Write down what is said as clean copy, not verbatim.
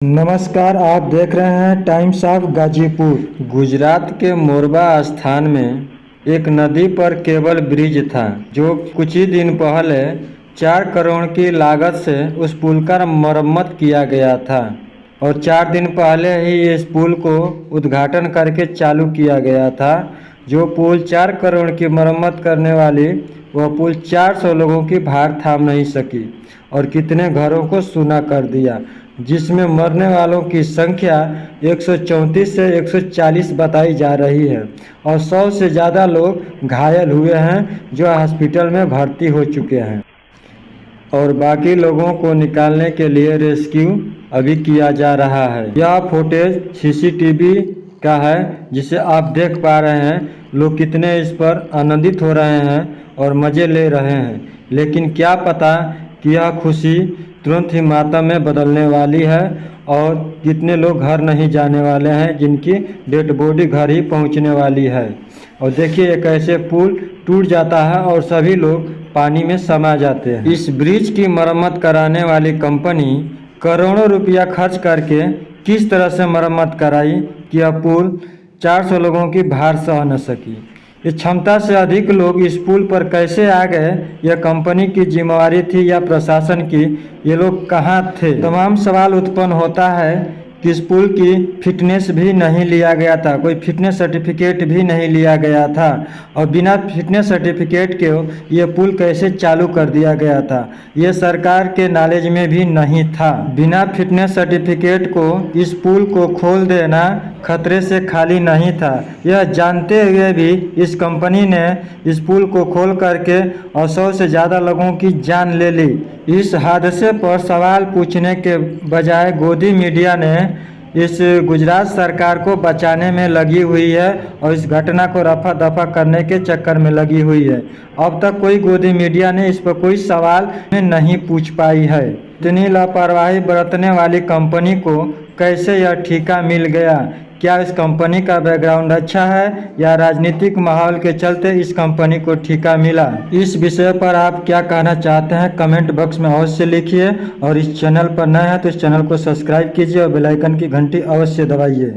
नमस्कार, आप देख रहे हैं टाइम्स ऑफ गाजीपुर। गुजरात के मोरबा स्थान में एक नदी पर केबल ब्रिज था जो कुछ ही दिन पहले 4 करोड़ की लागत से उस पुल का मरम्मत किया गया था और 4 दिन पहले ही इस पुल को उद्घाटन करके चालू किया गया था। जो पुल 4 करोड़ की मरम्मत करने वाली वह पुल 400 लोगों की भार थाम नहीं सकी और कितने घरों को सूना कर दिया, जिसमें मरने वालों की संख्या 134 से 140 बताई जा रही है और 100 से ज़्यादा लोग घायल हुए हैं जो हॉस्पिटल में भर्ती हो चुके हैं और बाकी लोगों को निकालने के लिए रेस्क्यू अभी किया जा रहा है। यह फुटेज सीसीटीवी का है जिसे आप देख पा रहे हैं। लोग कितने इस पर आनंदित हो रहे हैं और मज़े ले रहे हैं, लेकिन क्या पता कि यह खुशी तुरंत ही मातम में बदलने वाली है और कितने लोग घर नहीं जाने वाले हैं जिनकी डेड बॉडी घर ही पहुंचने वाली है। और देखिए, एक ऐसे पुल टूट जाता है और सभी लोग पानी में समा जाते हैं। इस ब्रिज की मरम्मत कराने वाली कंपनी करोड़ों रुपया खर्च करके किस तरह से मरम्मत कराई कि यह पुल 400 लोगों की भार सह न सकी। इस क्षमता से अधिक लोग इस पुल पर कैसे आ गए, यह कंपनी की जिम्मेवारी थी या प्रशासन की? ये लोग कहाँ थे? तमाम सवाल उत्पन्न होता है कि इस पुल की फिटनेस भी नहीं लिया गया था, कोई फिटनेस सर्टिफिकेट भी नहीं लिया गया था और बिना फिटनेस सर्टिफिकेट के ये पुल कैसे चालू कर दिया गया था, ये सरकार के नॉलेज में भी नहीं था। बिना फिटनेस सर्टिफिकेट को इस पुल को खोल देना खतरे से खाली नहीं था। यह जानते हुए भी इस कंपनी ने इस पुल को खोल करके और 100 से ज़्यादा लोगों की जान ले ली। इस हादसे पर सवाल पूछने के बजाय गोदी मीडिया ने इस गुजरात सरकार को बचाने में लगी हुई है और इस घटना को रफा दफा करने के चक्कर में लगी हुई है। अब तक कोई गोदी मीडिया ने इस पर कोई सवाल नहीं पूछ पाई है। इतनी लापरवाही बरतने वाली कंपनी को कैसे यह ठेका मिल गया? क्या इस कंपनी का बैकग्राउंड अच्छा है या राजनीतिक माहौल के चलते इस कंपनी को ठेका मिला? इस विषय पर आप क्या कहना चाहते हैं कमेंट बॉक्स में अवश्य लिखिए और इस चैनल पर नए हैं तो इस चैनल को सब्सक्राइब कीजिए और बेल आइकन की घंटी अवश्य दबाइए।